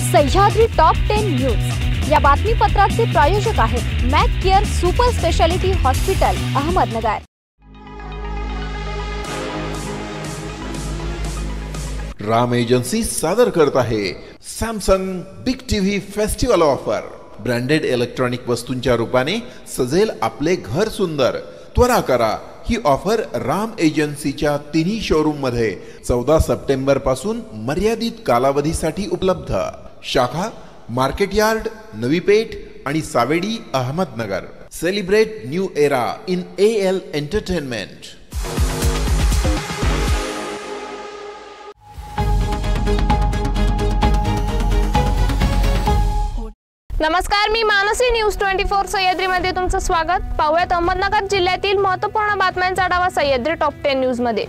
Sahyadri top 10 news या बातमीपत्राचे प्रायोजक आहेत Mac care super speciality hospital Ahmednagar. Ram agency सादर करत आहे Samsung big TV festival offer. Branded electronic वस्तूंच्या रूपाने सजेल आपले घर सुंदर। त्वरा करा, ही ऑफर राम एजन्सीच्या तिन्ही शोरूम मध्ये 14 सप्टेंबर पासून मर्यादित कालावधीसाठी उपलब्ध। शाखा मार्केट यार्ड, नवी पेठ आणि Savedi Ahmednagar. Celebrate new era in AL entertainment. नमस्कार, मी मानसी न्यूज 24 सह्याद्री मध्ये तुमचं स्वागत। पाहूयात अहमदनगर जिल्ह्यातील महत्त्वपूर्ण बातम्यांचा आढावा सह्याद्री टॉप 10 न्यूज मध्ये।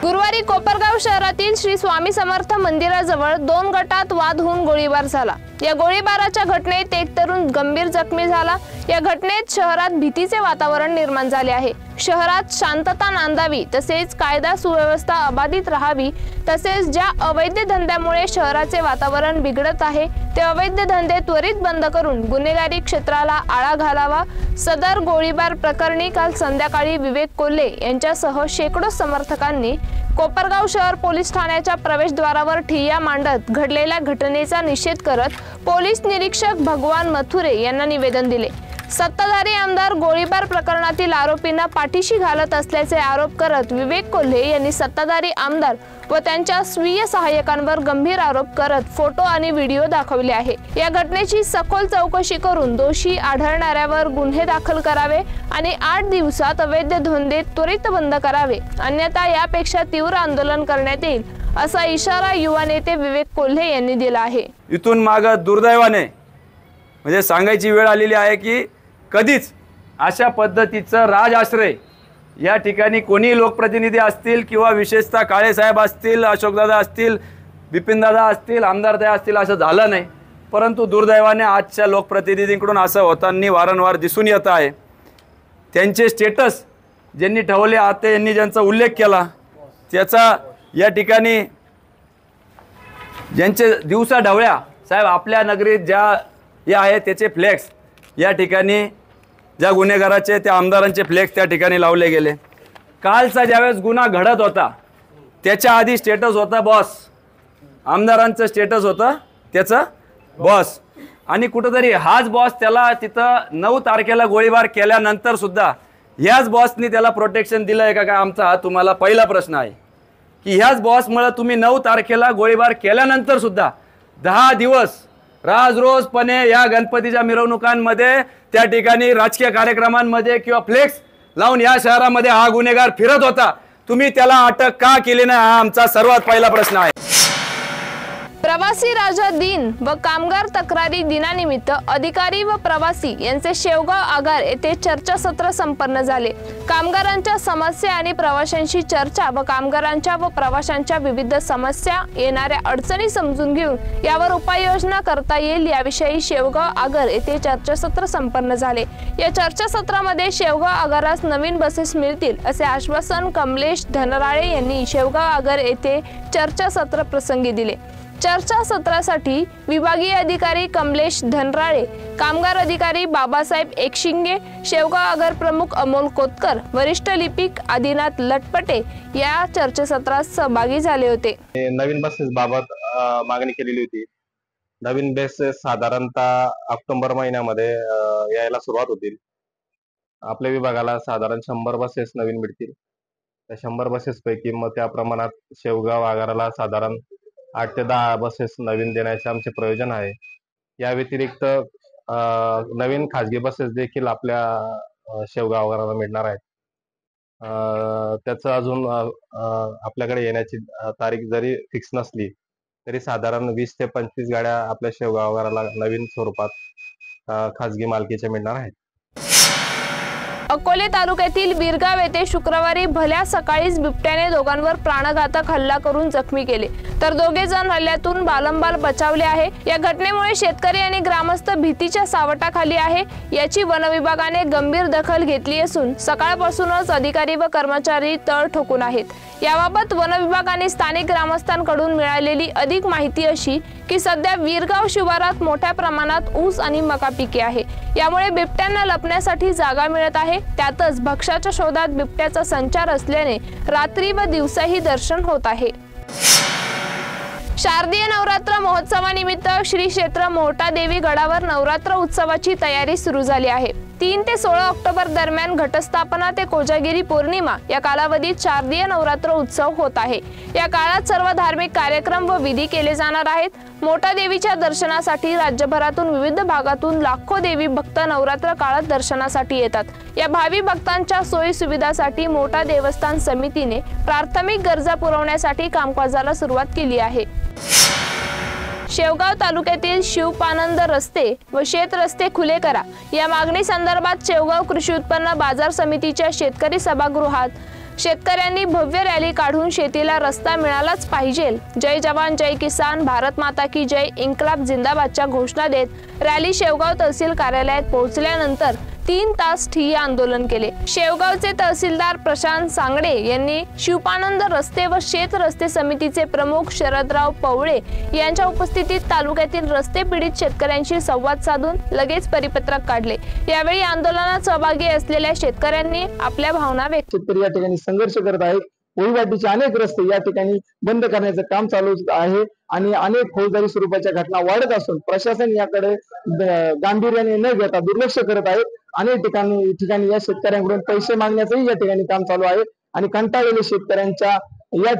गुरुवारी कोपरगाव शहरातील श्री स्वामी समर्थ मंदिराजवळ 2 गटात वाद होऊन गोळीबार झाला। या गोळीबाराच्या घटनेत एक तरुण गंभीर जखमी झाला। या घटनेत शहरात भीतीचे वातावरण निर्माण झाले आहे। शहरात शांतता नांदावी, तसेच कायदा सुव्यवस्था अबाधित राहावी, तसेच ज्या अवैध धंद्यामुळे शहराचे वातावरण बिघडत आहे ते अवैध धंदे त्वरित बंद करून गुन्हेगारी क्षेत्राला आळा घालावा। सदर गोळीबार प्रकरणी काल संध्याकाळी विवेक कोल्हे यांच्यासह शेकडो समर्थकांनी कोपरगाव शहर पोलीस ठाण्याच्या प्रवेशद्वारावर ठिय्या मांडत घडलेल्या घटनेचा निषेध करत पोलीस निरीक्षक भगवान मथुरे यांना निवेदन दिले। सत्ताधारी आमदार गोळीबार प्रकरणातील आरोपींना पाठीशी घालत असल्याचे आरोप करत विवेक कोल्हे यांनी सत्ताधारी आमदार व त्यांच्या स्वीय सहाय्यकांवर गंभीर आरोप करत फोटो आणि व्हिडिओ दाखवले आहे। या घटनेची सखोल चौकशी करून दोषी आढळणाऱ्यावर गुन्हे दाखल करावे आणि 8 दिवसात अवैध धंदे त्वरित बंद करावे, अन्यथा यापेक्षा तीव्र आंदोलन करण्यात येईल, असा इशारा युवा नेते विवेक कोल्हे यांनी दिला आहे। इथून माग दुर्दैवाने म्हणजे सांगायची वेळ आलेली आहे की कधीच अशा पद्धतीचं राजआश्रय या ठिकाणी कोणी लोकप्रतिनिधी असतील किंवा विशेषतः काळे साहेब असतील, अशोकदादा असतील, बिपिनदादा असतील, आमदारदादा असतील असं झालं नाही। परंतु दुर्दैवाने आजच्या लोकप्रतिनिधींकडून असं होताना वारंवार दिसून येत आहे। त्यांचे स्टेटस ज्यांनी ठेवले आता यांनी ज्यांचा उल्लेख केला त्याचा या ठिकाणी ज्यांचे दिवसा ढवळ्या साहेब आपल्या नगरीत ज्या या आहे त्याचे फ्लेक्स या ठिकाणी ज्या गुन्हेगाराचे त्या आमदारांचे फ्लेक्स त्या ठिकाणी लावले गेले। कालचा ज्यावेळेस गुन्हा घडत होता त्याच्या आधी स्टेटस होता बॉस, आमदारांचं स्टेटस होतं त्याचं बॉस, आणि कुठंतरी हाच बॉस त्याला तिथं 9 तारखेला गोळीबार केल्यानंतर सुद्धा ह्याच बॉसनी त्याला प्रोटेक्शन दिलं आहे का काय? आमचा हा तुम्हाला पहिला प्रश्न आहे की ह्याच बॉसमुळे तुम्ही 9 तारखेला गोळीबार केल्यानंतर सुद्धा 10 दिवस राजरोजपणे या गणपतीच्या मिरवणुकांमध्ये त्या ठिकाणी राजकीय कार्यक्रमांमध्ये किंवा फ्लेक्स लावून या शहरामध्ये हा गुन्हेगार फिरत होता, तुम्ही त्याला अटक का केली नाही? हा आमचा सर्वात पहिला प्रश्न आहे। प्रवासी राजा दिन व कामगार तक्रारी दिनानिमित्त अधिकारी व प्रवासी यांचे शेवगाव आगार येथे चर्चासत्र संपन्न झाले। कामगारांच्या समस्या आणि प्रवाशांशी चर्चा व कामगारांच्या व प्रवाशांच्या विविध समस्या, येणाऱ्या अडचणी समजून घेऊन यावर उपाययोजना करता येईल याविषयी शेवगाव आगार येथे चर्चासत्र संपन्न झाले। या चर्चासत्रामध्ये शेवगाव आगारास नवीन बसेस मिळतील असे आश्वासन कमलेश धनराळे यांनी शेवगाव आगार येथे चर्चासत्र प्रसंगी दिले। चर्चासत्रासाठी विभागीय अधिकारी कमलेश धनराळे, कामगार अधिकारी बाबासाहेब एकशिंगे, शेवगाव आगार प्रमुख अमोल कोतकर, वरिष्ठ लिपिक आदिनाथ लटपटे या चर्चासत्रात सहभागी झाले होते। नवीन बसेस बाबत मागणी केलेली होती। नवीन बसेस साधारणतः ऑक्टोबर महिन्यामध्ये यायला सुरुवात होतील। आपल्या विभागाला साधारण 100 बसेस नवीन मिळतील। त्या 100 बसेस पैकी मग त्या प्रमाणात शेवगाव आगाराला साधारण 8 ते 10 बसेस नवीन देण्याचे आमचे प्रयोजन आहे। या व्यतिरिक्त नवीन खाजगी बसेस देखील आपल्या शेवगाव आगाराला मिळणार आहेत। त्याचं अजून आपल्याकडे येण्याची तारीख जरी फिक्स नसली तरी साधारण 20 ते 25 गाड्या आपल्या शेवगाव आगाराला नवीन स्वरूपात खाजगी मालकीचे मिळणार आहेत। अकोले तालुक्यातील बिरगाव येथे शुक्रवारी भल्या सकाळीच बिबट्याने दोघांवर प्राणघातक हल्ला करून जखमी केले, तर दोघे जण हल्ल्यातून बालंबाल बचावले आहे। या घटनेमुळे शेतकरी आणि ग्रामस्थ भीतीच्या सावटाखाली आहे। याची वन विभागाने गंभीर दखल घेतली असून सकाळपासूनच अधिकारी व कर्मचारी तळ ठोकून आहेत। याबाबत वन विभागाने स्थानिक ग्रामस्थांकडून मिळालेली अधिक माहिती अशी की सध्या वीरगाव शिवारात मोठ्या प्रमाणात ऊस आणि मका पिके आहे। यामुळे बिबट्यांना लपण्यासाठी जागा मिळत आहे। त्यातच भक्ष्याच्या शोधात बिबट्याचा संचार असल्याने रात्री व दिवसाही दर्शन होत आहे। शारदीय नवरात्र महोत्सवानिमित्त श्री क्षेत्र मोहटा देवी गडावर नवरात्र उत्सवाची तयारी सुरू झाली आहे। 3 ते 16 ऑक्टोबर दरम्यान घटस्थापना ते कोजागिरी पौर्णिमा या कालावधीत शारदीय नवरात्र उत्सव होत आहे। या काळात सर्व धार्मिक कार्यक्रम व विधी केले जाणार आहेत। मोठा देवीच्या दर्शनासाठी राज्यभरातून विविध भागातून लाखो देवी भक्त नवरात्र काळात दर्शनासाठी येतात। या भावी भक्तांच्या सोयी सुविधासाठी मोठा देवस्थान समितीने प्राथमिक गरजा पुरवण्यासाठी कामकाजाला सुरुवात केली आहे। शेवगाव तालुक्यातील शिवपानंद रस्ते व शेत रस्ते खुले करा या मागणी संदर्भात शेवगाव कृषी उत्पन्न बाजार समितीच्या शेतकरी सभागृहात शेतकऱ्यांनी भव्य रॅली काढून शेतीला रस्ता मिळालाच पाहिजे, जय जवान जय किसान, भारत माता की जय, इन्कलाब जिंदाबादच्या घोषणा देत रॅली शेवगाव तहसील कार्यालयात पोहोचल्यानंतर 3 तास ठिय्या आंदोलन केले। शेवगावचे तहसीलदार प्रशांत सांगडे यांनी शिवपानंद रस्ते व शेत रस्ते समितीचे प्रमुख शरदराव पवळे यांच्या उपस्थितीत तालुक्यातील रस्ते पीडित शेतकऱ्यांशी संवाद साधून लगेच परिपत्रक काढले। यावेळी आंदोलनात सहभागी असलेल्या शेतकऱ्यांनी आपल्या भावना व्यक्त शेतकरी या ठिकाणी संघर्ष करत आहेत। वहिवाटीचे अनेक रस्ते या ठिकाणी बंद करण्याचं काम चालू आहे आणि अनेक फौजदारी स्वरूपाच्या घटना वाढत असून प्रशासन याकडे गांभीर्याने न घेता दुर्लक्ष करत आहे। अनेक ठिकाणी या शेतकऱ्यांकडून पैसे मागण्याचंही या ठिकाणी काम चालू आहे आणि कंटाळलेल्या शेतकऱ्यांच्या या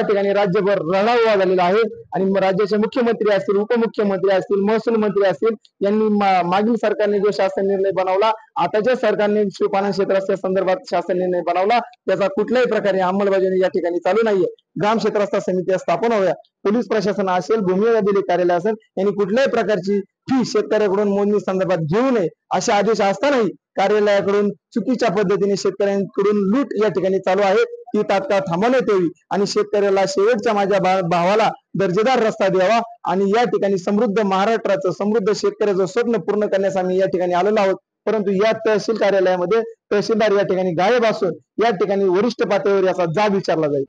ठिकाणी राज्यभर रडावा झालेला आहे आणि राज्याचे मुख्यमंत्री असतील, उपमुख्यमंत्री असतील, महसूल मंत्री असतील यांनी मागील सरकारने जो शासन निर्णय बनवला, आताच्या सरकारने शिवपानंद क्षेत्राच्या संदर्भात शासन निर्णय बनवला, त्याचा कुठल्याही प्रकारे अंमलबजावणी या ठिकाणी चालू नाहीये। ग्राम क्षेत्रस्थ समिती स्थापन व्हाव्या, पोलीस प्रशासन असेल, भूमी अभिलेख कार्यालय असेल यांनी कुठल्याही प्रकारची फी शेतकऱ्याकडून मोजणी संदर्भात घेऊ नये असे आदेश असतानाही कार्यालयाकडून चुकीच्या पद्धतीने शेतकऱ्यांकडून लूट या ठिकाणी चालू आहे, ती तात्काळ थांबवण्यात यावी आणि शेतकऱ्याला शेवटच्या माझ्या भावाला दर्जेदार रस्ता द्यावा आणि या ठिकाणी समृद्ध महाराष्ट्राचं, समृद्ध शेतकऱ्याचं स्वप्न पूर्ण करण्यास आम्ही या ठिकाणी आलेलो आहोत। परंतु या तहसील कार्यालयामध्ये तहसीलदार या ठिकाणी गायब असून या ठिकाणी वरिष्ठ पातळीवर याचा जाब विचारला जाईल।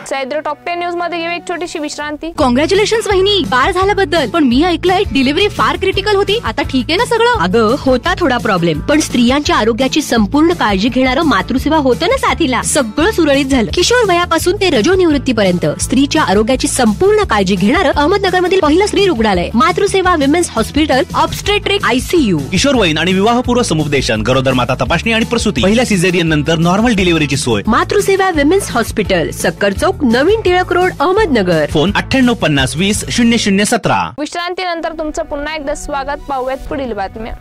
सह्याद्री टॉप 10 न्यूज मध्ये घेऊ एक छोटीशी विश्रांती। कॉंग्रॅच्युलेशन्स वहिनी, बाळ झाल्याबद्दल। पण मी ऐकलंय डिलिव्हरी फार क्रिटिकल होती, आता ठीक आहे ना सगळं? अगं होता थोडा प्रॉब्लेम, पण स्त्रियांच्या आरोग्याची संपूर्ण काळजी घेणारं मातृसेवा होतं ना साथीला, सगळं सुरळीत झालं। किशोर वयापासून ते रजोनिवृत्तीपर्यंत स्त्रीच्या आरोग्याची संपूर्ण काळजी घेणारं अहमदनगर मधील पहिलं स्त्री रुग्णालय Matruseva women's hospital, obstetric ICU, किशोरवयीन आणि विवाहपूर्व समुपदेशन, गरोदर माता तपासणी आणि प्रसूती, पहिल्या सिझेरियन नंतर नॉर्मल डिलिव्हरीची सोय। मातृसेवा विमेन्स हॉस्पिटल, सक्कर चौक, नवीन टिळक रोड, अहमदनगर। फोन 9850200017। विश्रांतीनंतर तुमचं पुन्हा एकदा स्वागत। पाहूयात पुढील बातम्या।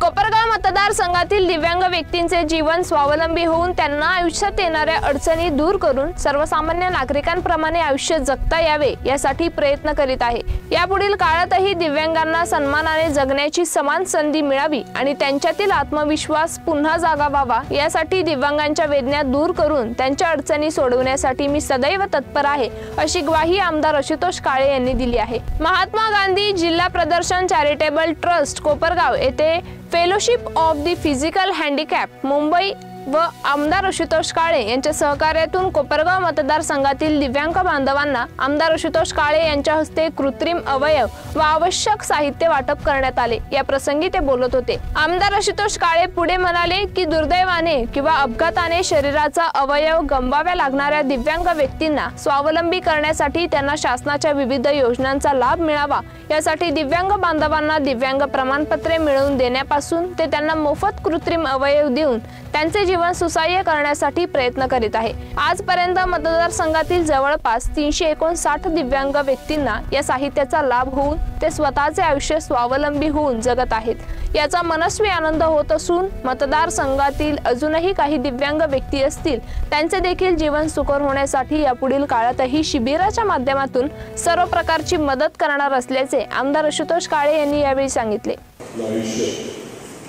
कोपरगाव मतदारसंघातील दिव्यांग व्यक्तींचे जीवन स्वावलंबी होऊन त्यांना आयुष्यात येणाऱ्या अडचणी दूर करून सर्वसामान्य नागरिकांप्रमाणे आयुष्य जगता यावे यासाठी प्रयत्न करीत आहे। यापुढील काळातही दिव्यांगांना सन्मानाने जगण्याची समान संधी मिळावी आणि त्यांच्यातील आत्मविश्वास पुन्हा जागा व्हावा यासाठी दिव्यांगांच्या वेदना दूर करून त्यांच्या अडचणी सोडवण्यासाठी मी सदैव तत्पर आहे, अशी ग्वाही आमदार आशुतोष काळे यांनी दिली आहे। महात्मा गांधी जिल्हा प्रदर्शन चॅरिटेबल ट्रस्ट कोपरगाव येथे fellowship of the physical handicap Mumbai व आमदार आशुतोष काळे यांच्या सहकार्यातून कोपरगाव मतदारसंघातील दिव्यांग बांधवांना आमदार आशुतोष काळे यांच्या हस्ते कृत्रिम अवयव व आवश्यक साहित्य वाटप करण्यात आले। या प्रसंगी ते बोलत होते। आमदार आशुतोष काळे पुढे म्हणाले की दुर्दैवाने किंवा अपघाताने शरीराचा अवयव गमवाव्या लागणाऱ्या दिव्यांग व्यक्तींना स्वावलंबी करण्यासाठी त्यांना शासनाच्या विविध योजनांचा लाभ मिळावा यासाठी दिव्यांग बांधवांना दिव्यांग प्रमाणपत्रे मिळवून देण्यापासून ते त्यांना मोफत कृत्रिम अवयव देऊन त्यांचे जीवन सुसह्य करण्यासाठी प्रयत्न करीत आहे। आजपर्यंत मतदारसंघातील जवळपास 359 दिव्यांग व्यक्तींना या साहित्याचा लाभ होऊन ते स्वतःचे आयुष्य स्वावलंबी होऊन जगत आहेत। याचा मनस्वी आनंद होत असून मतदारसंघातील अजूनही काही दिव्यांग व्यक्ती असतील त्यांचे देखील जीवन सुकर होण्यासाठी यापुढील काळातही शिबिराच्या माध्यमातून सर्व प्रकारची मदत करणार असल्याचे आमदार आशुतोष काळे यांनी यावेळी सांगितले।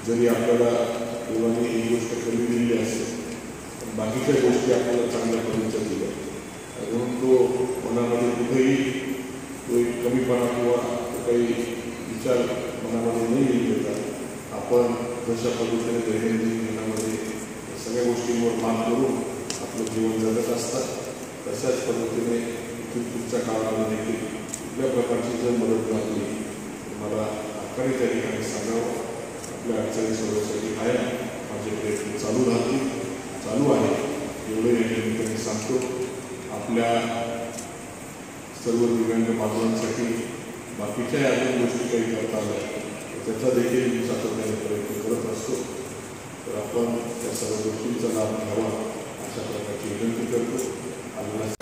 जरी आपल्याला देवाने ही गोष्ट कमी दिली असेल, बाकीच्या गोष्टी आपल्याला चांगल्या पद्धतीच्या दिल्या, म्हणून तो मनामध्ये कुठेही तो एक कमीपणा किंवा काही विचार मनामध्ये नाही येऊ देतात. आपण जशा पद्धतीने दैनंदिन जीवनामध्ये सगळ्या गोष्टींवर मात करून आपलं जीवन जगत असतात, तशाच पद्धतीने पुढच्या काळामध्ये देखील कुठल्या प्रकारची जर मदत लागली मला हक्काने त्या ठिकाणी सांगावं. आपल्या अडचणी सोडवण्यासाठी आहे माझे प्रयत्न चालू आहे एवढे या ठिकाणी सांगतो. आपल्या सर्व दिव्यांग बांधवांसाठी बाकीच्या अजून गोष्टी काही करता आल्या त्याचा देखील मी सातत्याने प्रयत्न करत असतो. तर आपण त्या सर्व गोष्टींचा लाभ घ्यावा अशा प्रकारची विनंती करतो.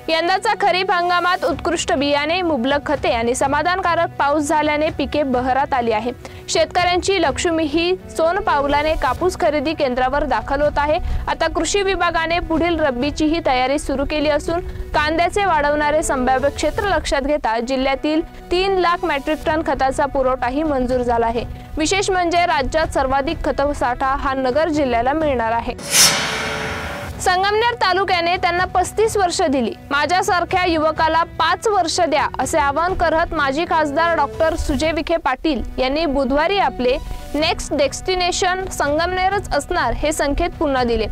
यंदाचा खरीप हंगामात उत्कृष्ट बियाणे, मुबलक खते आणि समाधानकारक पाऊस झाल्याने पिके बहरात आली आहे. शेतकऱ्यांची लक्ष्मी ही सोन पावलाने कापूस खरेदी केंद्रावर दाखल होत आहे. आता कृषी विभागाने पुढील रब्बीचीही तयारी सुरू केली असून कांद्याचे वाढवणारे संभाव्य क्षेत्र लक्षात घेता जिल्ह्यातील 3 लाख मेट्रिक टन खताचा पुरवठाही मंजूर झाला आहे. विशेष म्हणजे राज्यात सर्वाधिक खतसाठा हा नगर जिल्ह्याला मिळणार आहे. संगमनेर तालुक्याने त्यांना 35 वर्ष दिली. माझ्यासारख्या युवकाला 5 वर्ष द्या असे आवाहन करत माजी खासदार डॉक्टर सुजय विखे पाटील यांनी बुधवारी आपले नेक्स्ट डेस्टिनेशन संगमनेरच असणार हे संकेत पुन्हा दिले.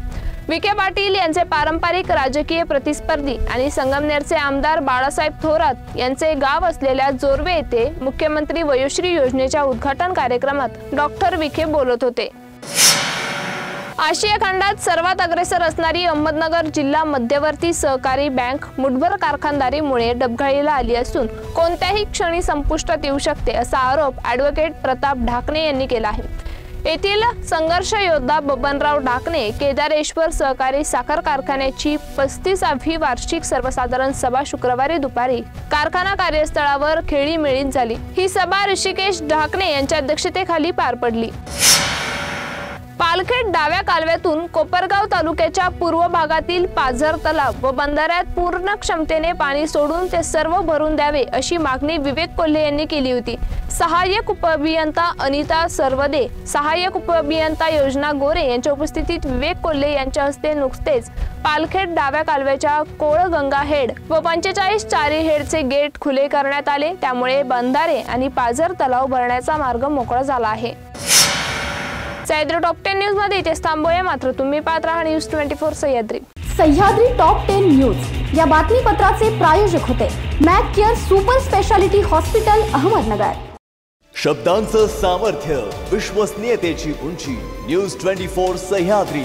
विखे पाटील यांचे पारंपरिक राजकीय प्रतिस्पर्धी आणि संगमनेरचे आमदार बाळासाहेब थोरात यांचे गाव असलेल्या जोर्वे येथे मुख्यमंत्री वयोश्री योजनेच्या उद्घाटन कार्यक्रमात डॉक्टर विखे बोलत होते. आशिया खंडात सर्वात अग्रेसर असणारी अहमदनगर जिल्हा मध्यवर्ती सहकारी बँक मुठभर कारखानदारीमुळे डबघाईला आली असून कोणत्याही क्षणी संपुष्टात येऊ शकते असा आरोप ॲडव्होकेट प्रताप ढाकणे यांनी केला आहे. येथील संघर्ष योद्धा बबनराव ढाकणे केदारेश्वर सहकारी साखर कारखान्याची 35वी वार्षिक सर्वसाधारण सभा शुक्रवारी दुपारी कारखाना कार्यस्थळावर खेळीमेळीत झाली. ही सभा ऋषिकेश ढाकणे यांच्या अध्यक्षतेखाली पार पडली. पालखेड डाव्या कालव्यातून कोपरगाव तालुक्याच्या पूर्व भागातील पाझर तलाव व बंधाऱ्यात पूर्ण क्षमतेने पाणी सोडून ते सर्व भरून द्यावे अशी मागणी विवेक कोल्हे यांनी केली होती. सहाय्यक उपअभियंता अनिता सरवदे, सहाय्यक उपअभियंता योजना गोरे यांच्या उपस्थितीत विवेक कोल्हे यांच्या हस्ते नुकतेच पालखेड डाव्या कालव्याच्या कोळगंगा हेड व 45 चारी हेडचे गेट खुले करण्यात आले. त्यामुळे बंधारे आणि पाझर तलाव भरण्याचा मार्ग मोकळा झाला आहे. सह्याद्री टॉप 10 न्यूज मध्ये इथेच थांबूया. मात्र तुम्ही पाहत राहा news 24 Sahyadri. Sahyadri top 10 news या बातमीपत्राचे प्रायोजक होते Mac care super speciality hospital Ahmednagar. शब्दांचं सामर्थ्य, विश्वसनीयतेची उंची. न्यूज 24 सह्याद्री.